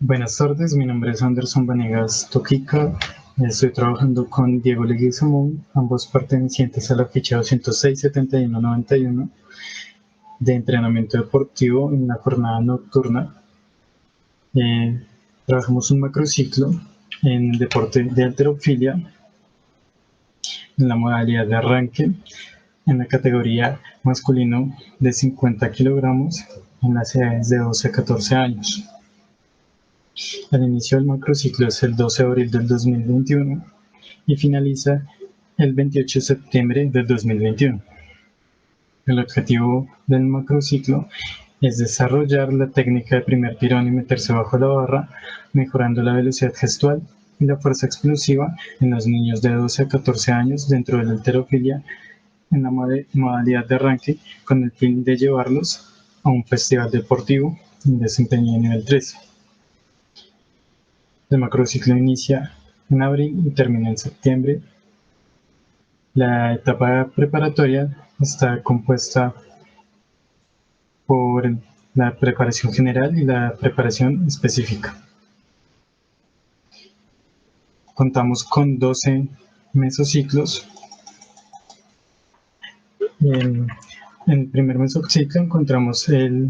Buenas tardes, mi nombre es Anderson Vanegas Toquica. Estoy trabajando con Diego Leguizamón, ambos pertenecientes a la ficha 206-7191 de entrenamiento deportivo en la jornada nocturna. Eh, Trabajamos un macrociclo en deporte de halterofilia, en la modalidad de arranque, en la categoría masculino de 50 kilogramos, en las edades de 12 a 14 años. El inicio del macrociclo es el 12 de abril del 2021 y finaliza el 28 de septiembre del 2021. El objetivo del macrociclo es desarrollar la técnica de primer tirón y meterse bajo la barra, mejorando la velocidad gestual y la fuerza explosiva en los niños de 12 a 14 años dentro de la halterofilia en la modalidad de arranque, con el fin de llevarlos a un festival deportivo en desempeño de nivel 13. El macrociclo inicia en abril y termina en septiembre. La etapa preparatoria está compuesta por la preparación general y la preparación específica. Contamos con 12 mesociclos. En el primer mesociclo encontramos el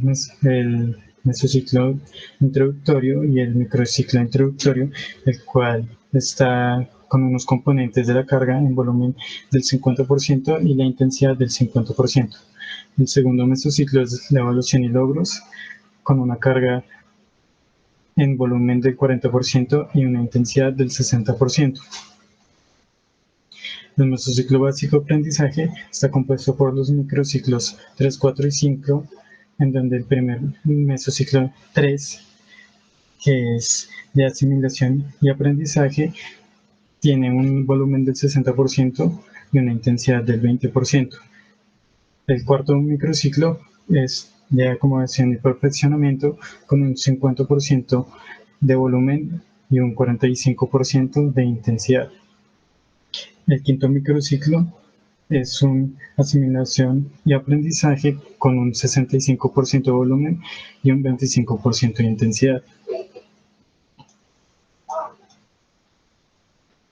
mesociclo introductorio y el microciclo introductorio, el cual está con unos componentes de la carga en volumen del 50% y la intensidad del 50%. El segundo mesociclo es la evaluación y logros, con una carga en volumen del 40% y una intensidad del 60%. El mesociclo básico de aprendizaje está compuesto por los microciclos 3, 4 y 5, en donde el primer mesociclo 3, que es de asimilación y aprendizaje, tiene un volumen del 60% y una intensidad del 20%. El cuarto microciclo es de acomodación y perfeccionamiento, con un 50% de volumen y un 45% de intensidad. El quinto microciclo es una asimilación y aprendizaje con un 65% de volumen y un 25% de intensidad.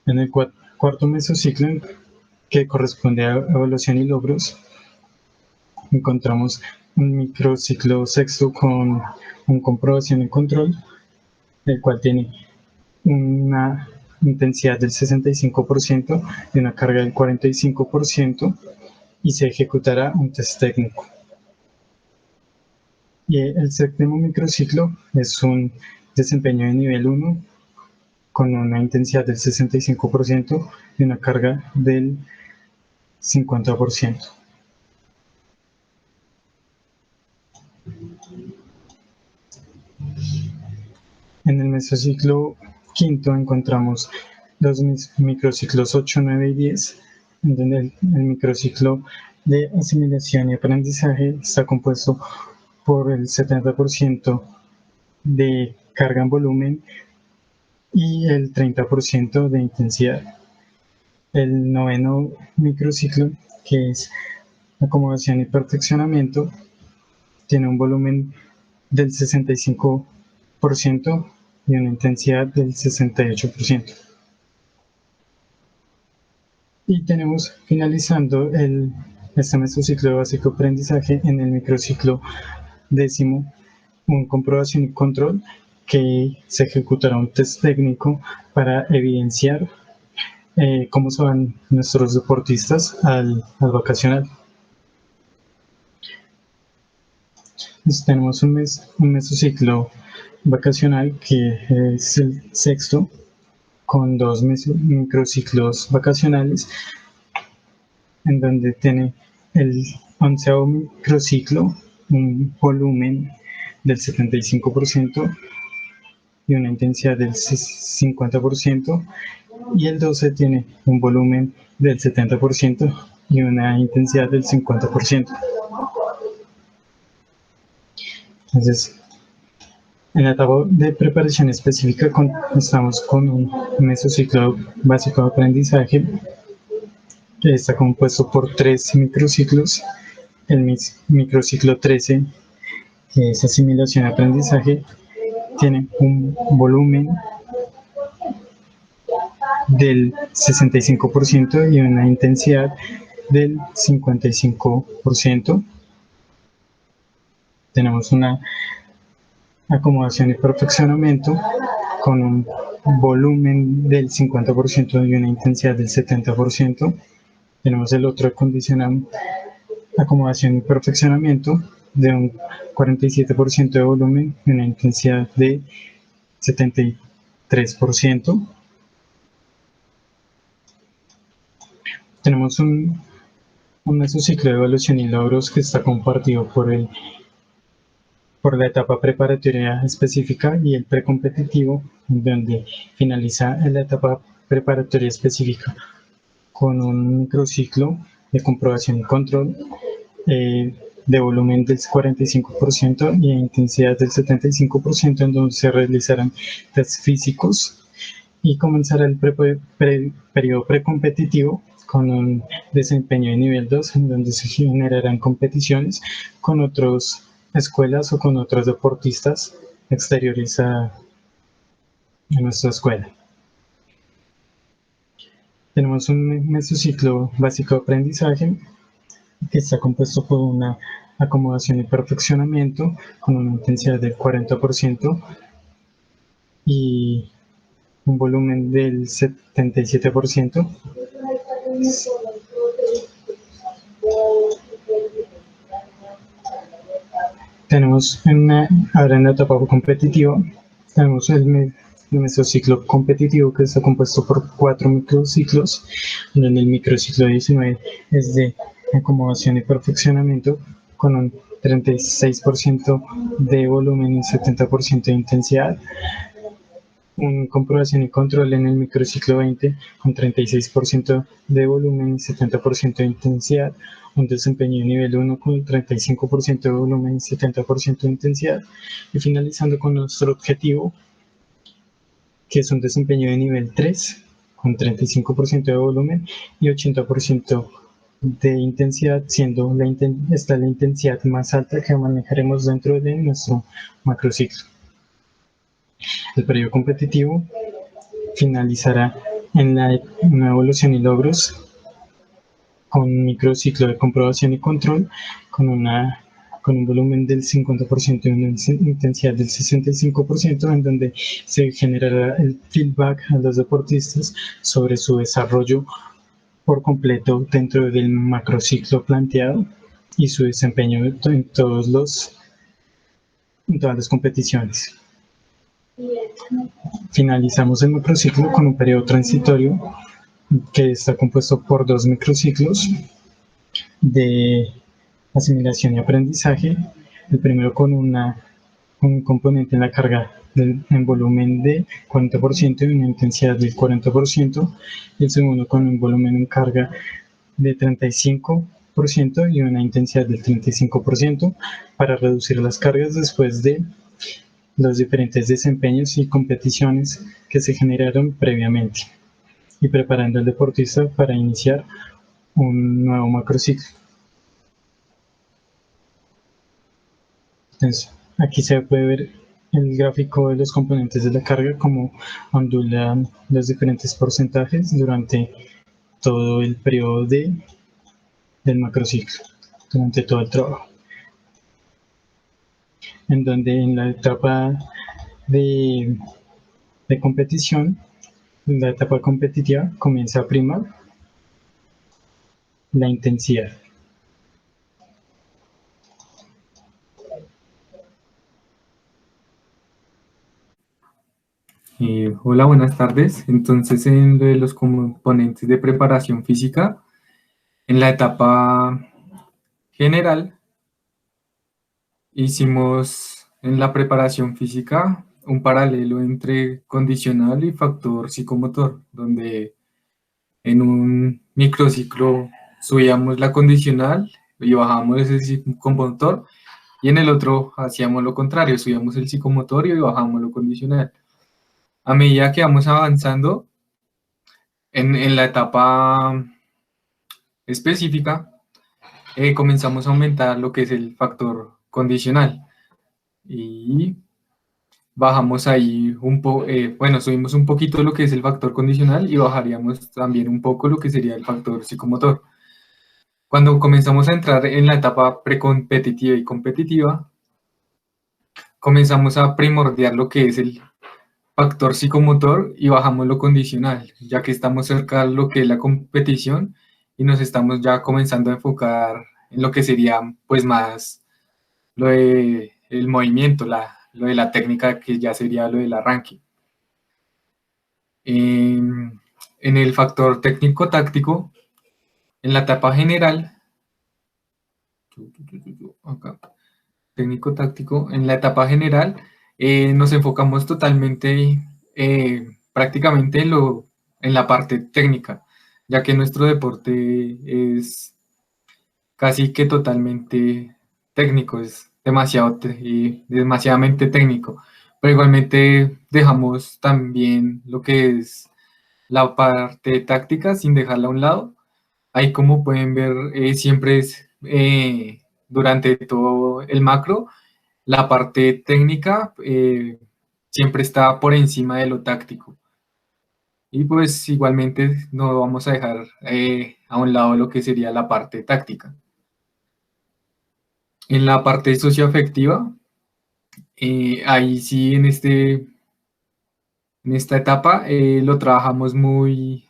En el cuarto mesociclo, que corresponde a evaluación y logros, encontramos un microciclo sexto con una comprobación y control, el cual tiene una intensidad del 65% y una carga del 45%, y se ejecutará un test técnico. Y el séptimo microciclo es un desempeño de nivel 1 con una intensidad del 65% y una carga del 50%. En el mesociclo quinto encontramos los microciclos 8, 9 y 10, en donde el microciclo de asimilación y aprendizaje está compuesto por el 70% de carga en volumen y el 30% de intensidad. El noveno microciclo, que es acomodación y perfeccionamiento, tiene un volumen del 65% y una intensidad del 68%. Y tenemos finalizando este mesociclo básico aprendizaje en el microciclo décimo, un comprobación y control, que se ejecutará un test técnico para evidenciar cómo se van nuestros deportistas al vacacional. Entonces, tenemos un mesociclo vacacional, que es el sexto, con 2 microciclos vacacionales, en donde tiene el 11º microciclo un volumen del 75% y una intensidad del 50%, y el 12 tiene un volumen del 70% y una intensidad del 50%. Entonces, en la etapa de preparación específica estamos con un mesociclo básico de aprendizaje, que está compuesto por 3 microciclos. El microciclo 13, que es asimilación y aprendizaje, tiene un volumen del 65% y una intensidad del 55%. Tenemos una acomodación y perfeccionamiento con un volumen del 50% y una intensidad del 70%. Tenemos el otro acomodación y perfeccionamiento de un 47% de volumen y una intensidad de 73%. Tenemos un mesociclo de evaluación y logros que está compartido por la etapa preparatoria específica y el precompetitivo, donde finaliza la etapa preparatoria específica con un microciclo de comprobación y control de volumen del 45% y intensidad del 75%, en donde se realizarán test físicos, y comenzará el periodo precompetitivo con un desempeño de nivel 2, en donde se generarán competiciones con otras escuelas o con otros deportistas exteriores a nuestra escuela. Tenemos un mesociclo básico de aprendizaje que está compuesto por una acomodación y perfeccionamiento con una intensidad del 40% y un volumen del 77%. Tenemos ahora en la etapa competitiva, tenemos el mesociclo competitivo, que está compuesto por 4 microciclos, donde el microciclo 19 es de acomodación y perfeccionamiento con un 36% de volumen y 70% de intensidad. Un comprobación y control en el microciclo 20 con 36% de volumen y 70% de intensidad. Un desempeño de nivel 1 con 35% de volumen y 70% de intensidad. Y finalizando con nuestro objetivo, que es un desempeño de nivel 3 con 35% de volumen y 80% de intensidad, siendo esta la intensidad más alta que manejaremos dentro de nuestro macrociclo. El periodo competitivo finalizará en una evaluación y logros con un microciclo de comprobación y control con un volumen del 50% y una intensidad del 65%, en donde se generará el feedback a los deportistas sobre su desarrollo por completo dentro del macrociclo planteado y su desempeño en todas las competiciones. Finalizamos el macrociclo con un periodo transitorio que está compuesto por 2 microciclos de asimilación y aprendizaje. El primero con un componente en la carga en volumen de 40% y una intensidad del 40%, y el segundo con un volumen en carga de 35% y una intensidad del 35%, para reducir las cargas después de los diferentes desempeños y competiciones que se generaron previamente, y preparando al deportista para iniciar un nuevo macrociclo. Entonces, aquí se puede ver el gráfico de los componentes de la carga, como ondulan los diferentes porcentajes durante todo el periodo del macrociclo, durante todo el trabajo. En donde en la etapa de competición, la etapa competitiva, comienza a primar la intensidad. Hola, buenas tardes. Entonces, en lo de los componentes de preparación física, en la etapa general, hicimos en la preparación física un paralelo entre condicional y factor psicomotor, donde en un microciclo subíamos la condicional y bajábamos ese psicomotor, y en el otro hacíamos lo contrario, subíamos el psicomotor y bajábamos lo condicional. A medida que vamos avanzando en la etapa específica, comenzamos a aumentar lo que es el factor condicional. Y bajamos ahí bueno, subimos un poquito lo que es el factor condicional y bajaríamos también un poco lo que sería el factor psicomotor. Cuando comenzamos a entrar en la etapa precompetitiva y competitiva, comenzamos a primordiar lo que es el factor psicomotor y bajamos lo condicional, ya que estamos cerca de lo que es la competición y nos estamos ya comenzando a enfocar en lo que sería pues más lo de el movimiento, lo de la técnica que ya sería lo del arranque. En el factor técnico-táctico, en la etapa general, acá, técnico-táctico, en la etapa general nos enfocamos totalmente, prácticamente en la parte técnica, ya que nuestro deporte es casi que totalmente técnico, es demasiadamente técnico, pero igualmente dejamos también lo que es la parte táctica sin dejarla a un lado. Ahí como pueden ver, siempre es durante todo el macro, la parte técnica siempre está por encima de lo táctico. Y pues igualmente no vamos a dejar a un lado lo que sería la parte táctica. En la parte socioafectiva, ahí sí en esta etapa lo trabajamos muy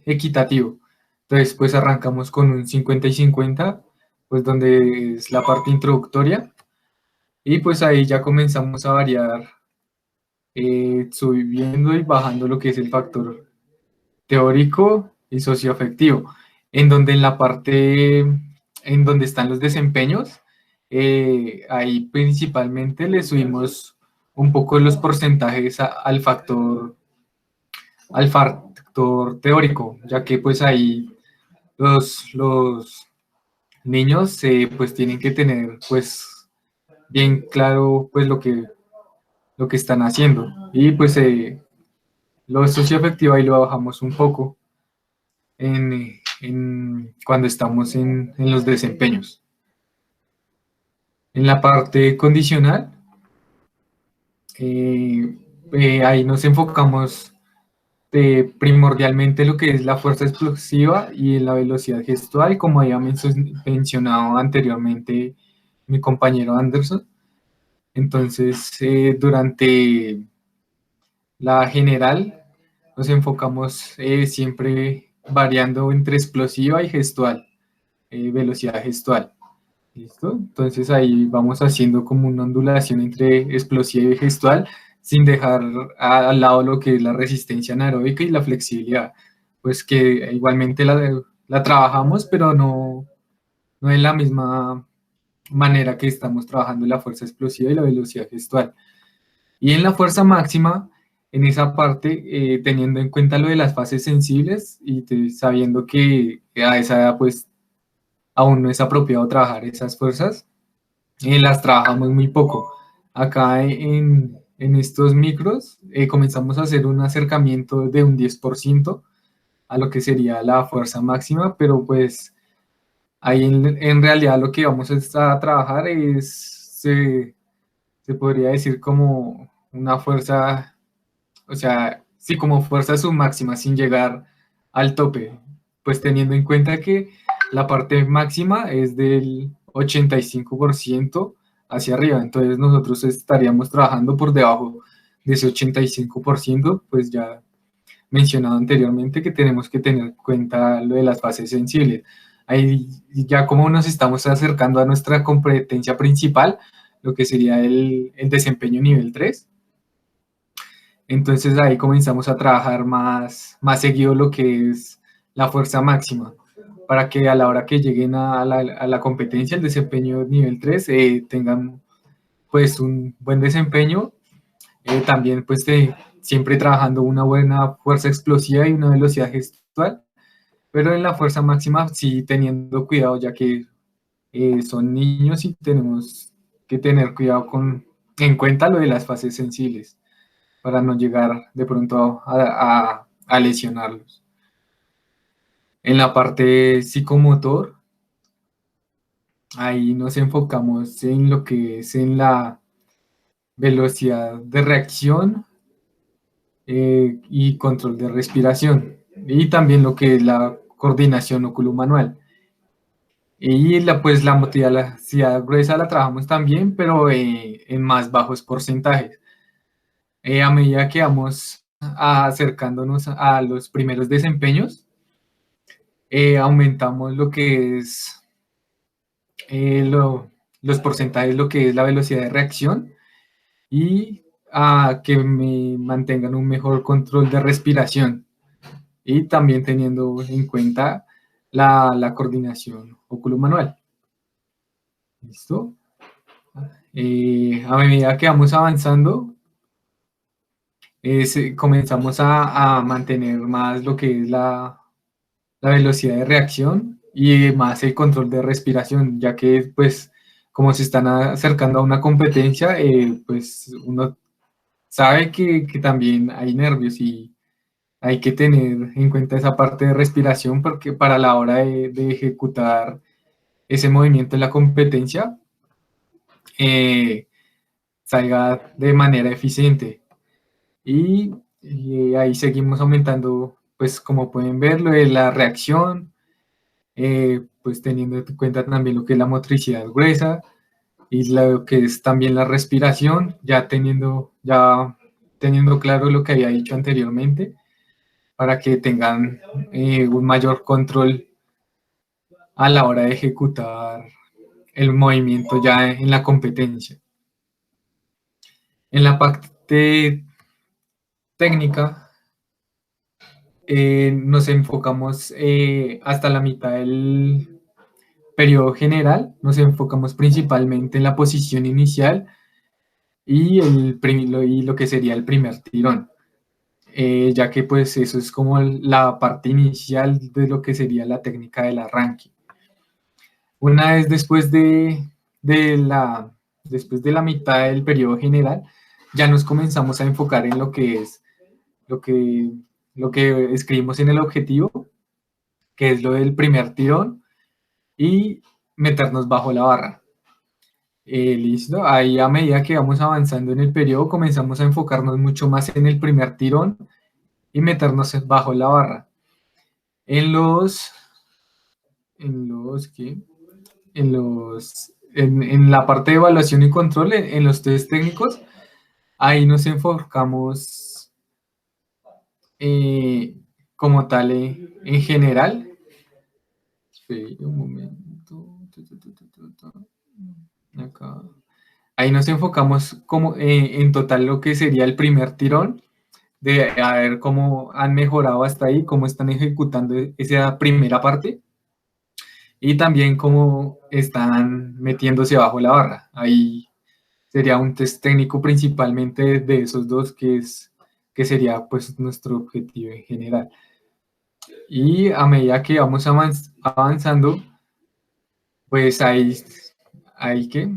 equitativo. Entonces, pues arrancamos con un 50 y 50, pues donde es la parte introductoria, y pues ahí ya comenzamos a variar, subiendo y bajando lo que es el factor teórico y socioafectivo, en donde en la parte, en donde están los desempeños, ahí principalmente le subimos un poco los porcentajes al factor teórico, ya que pues ahí los niños pues tienen que tener pues bien claro pues lo que están haciendo, y pues lo socioafectivo ahí lo bajamos un poco cuando estamos en los desempeños. En la parte condicional, ahí nos enfocamos primordialmente lo que es la fuerza explosiva y la velocidad gestual, como había mencionado anteriormente mi compañero Anderson. Entonces, durante la general, nos enfocamos siempre variando entre explosiva y gestual, velocidad gestual. ¿Listo? Entonces ahí vamos haciendo como una ondulación entre explosiva y gestual, sin dejar al lado lo que es la resistencia anaeróbica y la flexibilidad. Pues que igualmente la trabajamos, pero no de la misma manera que estamos trabajando la fuerza explosiva y la velocidad gestual. Y en la fuerza máxima, en esa parte, teniendo en cuenta lo de las fases sensibles y sabiendo que a esa edad pues aún no es apropiado trabajar esas fuerzas, las trabajamos muy poco. Acá en estos micros comenzamos a hacer un acercamiento de un 10% a lo que sería la fuerza máxima, pero pues ahí en realidad lo que vamos a trabajar se podría decir como una fuerza, o sea, sí, como fuerza submáxima sin llegar al tope, pues teniendo en cuenta que la parte máxima es del 85% hacia arriba, entonces nosotros estaríamos trabajando por debajo de ese 85%, pues ya mencionado anteriormente que tenemos que tener en cuenta lo de las fases sensibles. Ahí ya como nos estamos acercando a nuestra competencia principal, lo que sería el desempeño nivel 3. Entonces ahí comenzamos a trabajar más seguido lo que es la fuerza máxima, para que a la hora que lleguen a la competencia, el desempeño nivel 3, tengan pues un buen desempeño, también pues siempre trabajando una buena fuerza explosiva y una velocidad gestual, pero en la fuerza máxima sí teniendo cuidado, ya que son niños y tenemos que tener cuidado en cuenta lo de las fases sensibles, para no llegar de pronto a lesionarlos. En la parte psicomotor, ahí nos enfocamos en lo que es velocidad de reacción y control de respiración, y también lo que es la coordinación oculomanual. Y pues la motricidad gruesa la trabajamos también, pero en más bajos porcentajes. A medida que vamos acercándonos a los primeros desempeños, aumentamos lo que es los porcentajes, lo que es la velocidad de reacción, y a que me mantengan un mejor control de respiración, y también teniendo en cuenta la coordinación oculomanual. ¿Listo? A medida que vamos avanzando, comenzamos a mantener más lo que es la velocidad de reacción y más el control de respiración, ya que pues como se están acercando a una competencia, pues uno sabe que también hay nervios y hay que tener en cuenta esa parte de respiración, porque para la hora de ejecutar ese movimiento en la competencia, eh, salga de manera eficiente. Y ahí seguimos aumentando, pues como pueden ver, lo de la reacción, pues teniendo en cuenta también lo que es la motricidad gruesa y lo que es también la respiración, ya teniendo claro lo que había dicho anteriormente, para que tengan un mayor control a la hora de ejecutar el movimiento ya en la competencia. En la parte técnica, nos enfocamos hasta la mitad del periodo general, nos enfocamos principalmente en la posición inicial y lo que sería el primer tirón, ya que pues eso es como la parte inicial de lo que sería la técnica del arranque. Una vez de la, después de la mitad del periodo general, ya nos comenzamos a enfocar en lo que es lo que, lo que escribimos en el objetivo, que es lo del primer tirón, y meternos bajo la barra. Listo, ahí a medida que vamos avanzando en el periodo, comenzamos a enfocarnos mucho más en el primer tirón y meternos bajo la barra. En los, ¿qué? En la parte de evaluación y control, en los test técnicos, ahí nos enfocamos como tal en general. Espera un momento. Acá. Ahí nos enfocamos como en total lo que sería el primer tirón, de a ver cómo han mejorado hasta ahí, cómo están ejecutando esa primera parte, y también cómo están metiéndose bajo la barra. Ahí sería un test técnico principalmente de esos dos, que sería pues nuestro objetivo en general. Y a medida que vamos avanzando, pues ahí que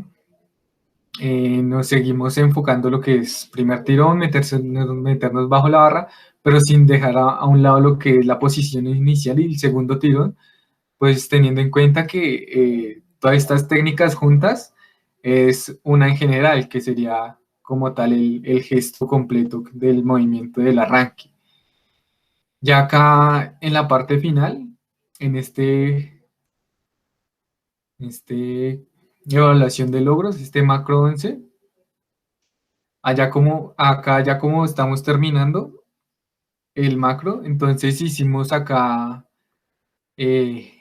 nos seguimos enfocando lo que es primer tirón, meternos bajo la barra, pero sin dejar a un lado lo que es la posición inicial y el segundo tirón, pues teniendo en cuenta que todas estas técnicas juntas es una en general, que sería como tal el gesto completo del movimiento del arranque. Ya acá en la parte final, en evaluación de logros, este macro 11, acá ya como estamos terminando el macro, entonces hicimos acá, eh,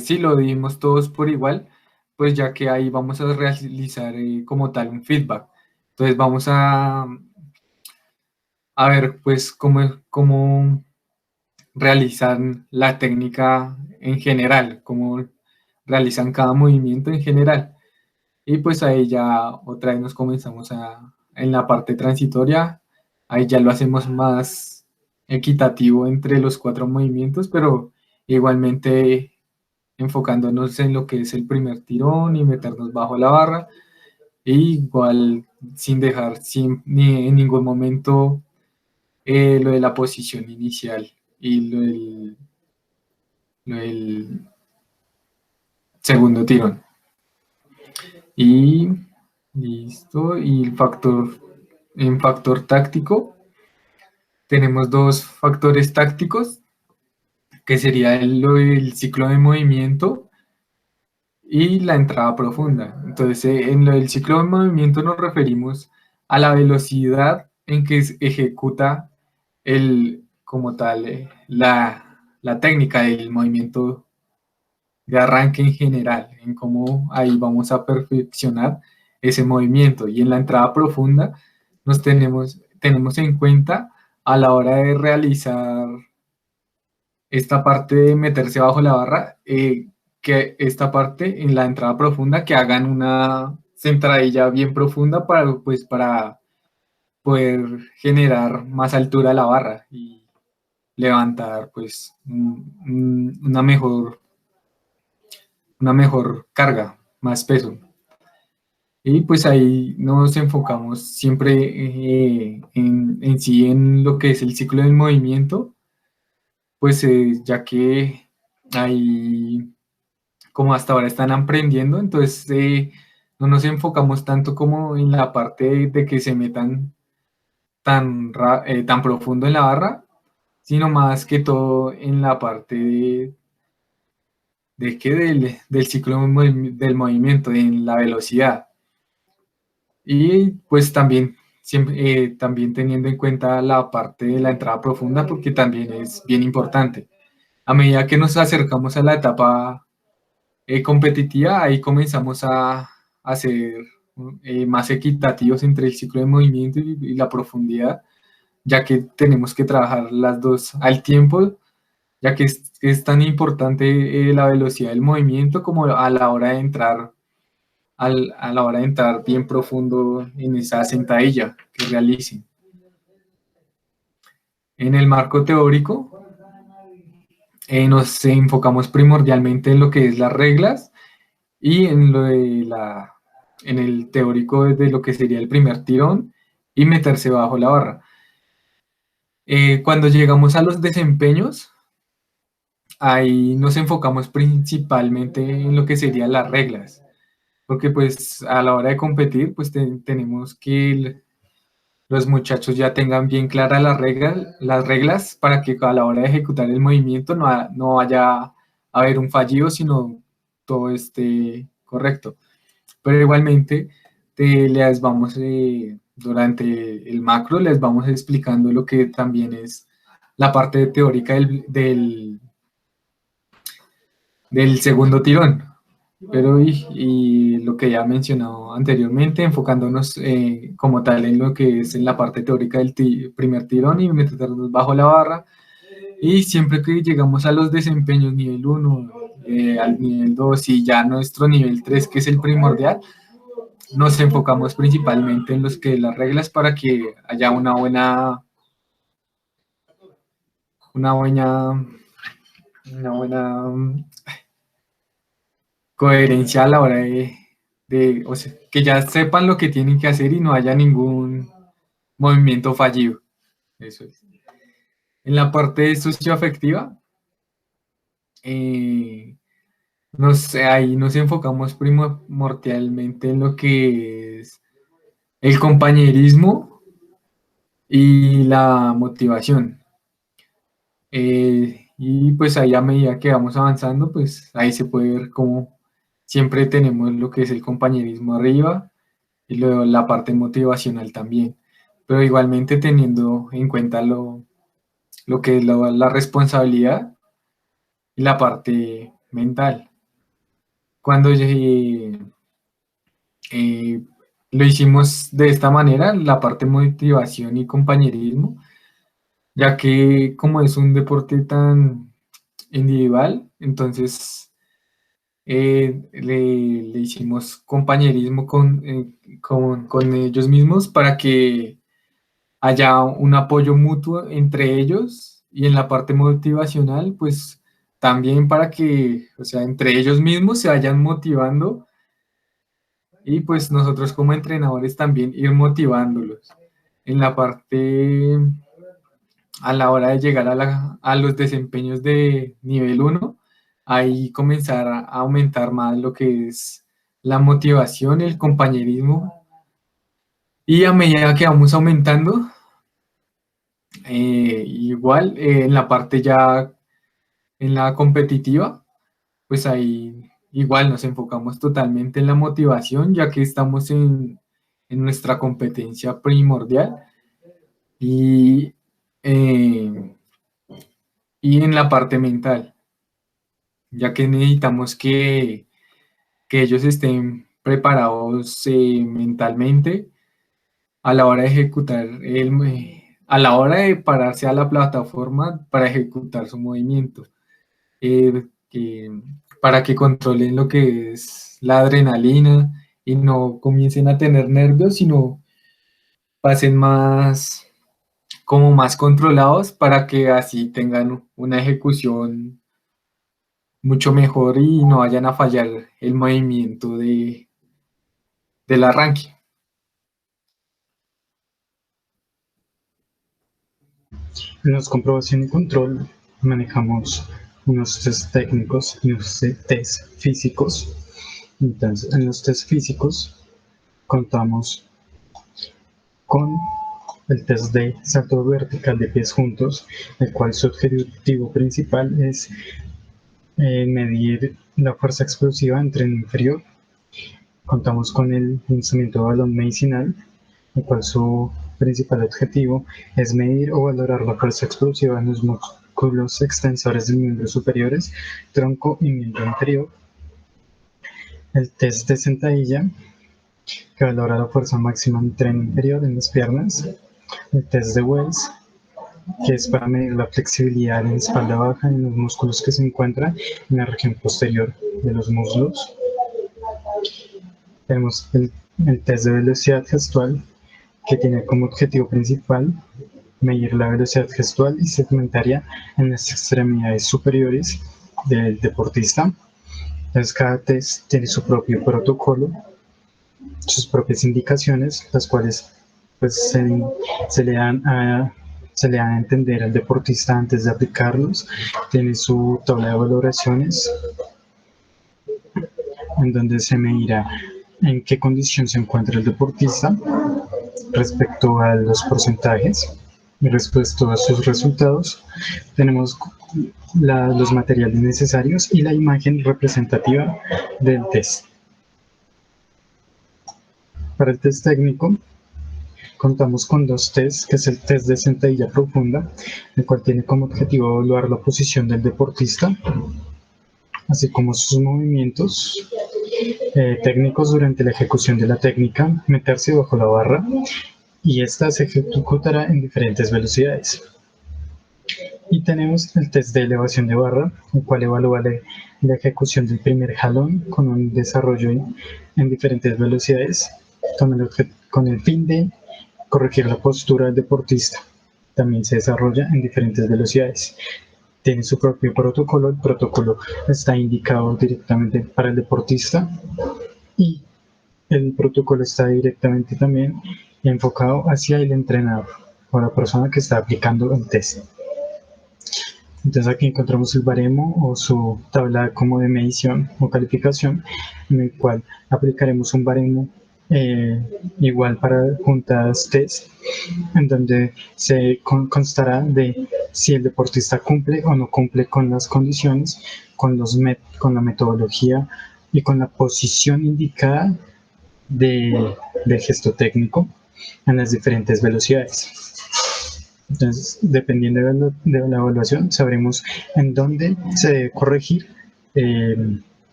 sí lo dimos todos por igual, pues ya que ahí vamos a realizar como tal un feedback. Entonces vamos a ver pues cómo realizan la técnica en general, cómo realizan cada movimiento en general. Y pues ahí ya otra vez nos comenzamos en la parte transitoria, ahí ya lo hacemos más equitativo entre los cuatro movimientos, pero igualmente enfocándonos en lo que es el primer tirón y meternos bajo la barra, e igual sin dejar ni en ningún momento lo de la posición inicial y lo del segundo tirón. Y Listo. Y en factor táctico, tenemos dos factores tácticos, que sería el ciclo de movimiento y la entrada profunda. Entonces, en lo del ciclo de movimiento nos referimos a la velocidad en que se ejecuta como tal, la técnica del movimiento de arranque en general, en cómo ahí vamos a perfeccionar ese movimiento. Y en la entrada profunda tenemos en cuenta a la hora de realizar esta parte de meterse bajo la barra, que esta parte en la entrada profunda, que hagan una centradilla bien profunda para poder generar más altura a la barra y levantar pues una mejor carga, más peso. Y pues ahí nos enfocamos siempre en sí en lo que es el ciclo del movimiento, pues ya que ahí, como hasta ahora están aprendiendo, entonces no nos enfocamos tanto como en la parte de que se metan tan profundo en la barra, sino más que todo en la parte del ciclo del movimiento, en la velocidad. Y pues también, siempre, también teniendo en cuenta la parte de la entrada profunda, porque también es bien importante. A medida que nos acercamos a la etapa competitiva, ahí comenzamos a ser más equitativos entre el ciclo de movimiento y la profundidad, ya que tenemos que trabajar las dos al tiempo, ya que es tan importante la velocidad del movimiento como a la hora de entrar a la hora de entrar bien profundo en esa sentadilla que realicen. En el marco teórico, nos enfocamos primordialmente en lo que es las reglas y en el teórico de lo que sería el primer tirón y meterse bajo la barra. Cuando llegamos a los desempeños, ahí nos enfocamos principalmente en lo que serían las reglas, porque pues a la hora de competir, pues tenemos que los muchachos ya tengan bien claras las reglas para que a la hora de ejecutar el movimiento no vaya a haber un fallido, sino todo esté correcto. Pero igualmente les vamos, durante el macro, les vamos explicando lo que también es la parte teórica del segundo tirón. Pero y lo que ya he mencionado anteriormente, enfocándonos como tal en lo que es en la parte teórica del primer tirón y meternos bajo la barra. Y siempre que llegamos a los desempeños nivel 1, al nivel 2 y ya nuestro nivel 3, que es el primordial, nos enfocamos principalmente en los que las reglas para que haya una buena, una buena coherencia a la hora o sea, que ya sepan lo que tienen que hacer y no haya ningún movimiento fallido. Eso es. En la parte socioafectiva, eh, ahí nos enfocamos primordialmente en lo que es el compañerismo y la motivación. Y pues ahí a medida que vamos avanzando, pues ahí se puede ver cómo siempre tenemos lo que es el compañerismo arriba y luego la parte motivacional también, pero igualmente teniendo en cuenta lo que es la responsabilidad y la parte mental. Cuando eh, lo hicimos de esta manera, la parte motivación y compañerismo, ya que como es un deporte tan individual, entonces le hicimos compañerismo con ellos mismos para que haya un apoyo mutuo entre ellos y en la parte motivacional, pues también para que, o sea, entre ellos mismos se vayan motivando y pues nosotros como entrenadores también ir motivándolos. En la parte, a la hora de llegar a los desempeños de nivel 1, ahí comenzar a aumentar más lo que es la motivación, el compañerismo Y a medida que vamos aumentando, igual en la parte ya, en la competitiva, pues ahí igual nos enfocamos totalmente en la motivación, ya que estamos en nuestra competencia primordial y, eh, y en la parte mental, ya que necesitamos que ellos estén preparados mentalmente a la hora de ejecutar a la hora de pararse a la plataforma para ejecutar su movimiento, para que controlen lo que es la adrenalina y no comiencen a tener nervios, sino pasen más, como más controlados para que así tengan una ejecución mucho mejor y no vayan a fallar el movimiento del arranque. En los comprobación y control manejamos unos test técnicos y unos test físicos. Entonces, en los test físicos contamos con el test de salto vertical de pies juntos, el cual su objetivo principal es medir la fuerza explosiva en tren inferior. Contamos con el instrumento de balón medicinal, el cual su principal objetivo es medir o valorar la fuerza explosiva en los músculos extensores de miembros superiores, tronco y miembro inferior. El test de sentadilla, que valora la fuerza máxima en tren inferior en las piernas. El test de Wells, que es para medir la flexibilidad en la espalda baja en los músculos que se encuentran en la región posterior de los muslos. Tenemos el test de velocidad gestual, que tiene como objetivo principal medir la velocidad gestual y segmentaria en las extremidades superiores del deportista. Entonces, cada test tiene su propio protocolo, sus propias indicaciones, las cuales pues, se le dan a entender al deportista antes de aplicarlos. Tiene su tabla de valoraciones, en donde se medirá en qué condición se encuentra el deportista respecto a los porcentajes y respecto a sus resultados. Tenemos los materiales necesarios y la imagen representativa del test. Para el test técnico, contamos con dos tests, que es el test de sentadilla profunda, el cual tiene como objetivo evaluar la posición del deportista, así como sus movimientos técnicos durante la ejecución de la técnica, meterse bajo la barra, y esta se ejecutará en diferentes velocidades. Y tenemos el test de elevación de barra, el cual evalúa la ejecución del primer jalón con un desarrollo en diferentes velocidades, con el fin de corregir la postura del deportista. También se desarrolla en diferentes velocidades. Tiene su propio protocolo, el protocolo está indicado directamente para el deportista y el protocolo está directamente también enfocado hacia el entrenador o la persona que está aplicando el test. Entonces aquí encontramos el baremo o su tabla como de medición o calificación, en el cual aplicaremos un baremo igual para juntas test, en donde se constará de si el deportista cumple o no cumple con las condiciones, con la metodología y con la posición indicada del gesto técnico en las diferentes velocidades. Entonces, dependiendo de la evaluación, sabremos en dónde se debe corregir el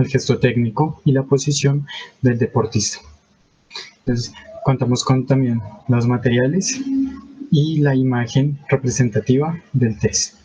gesto técnico y la posición del deportista. Entonces, contamos con también los materiales y la imagen representativa del test.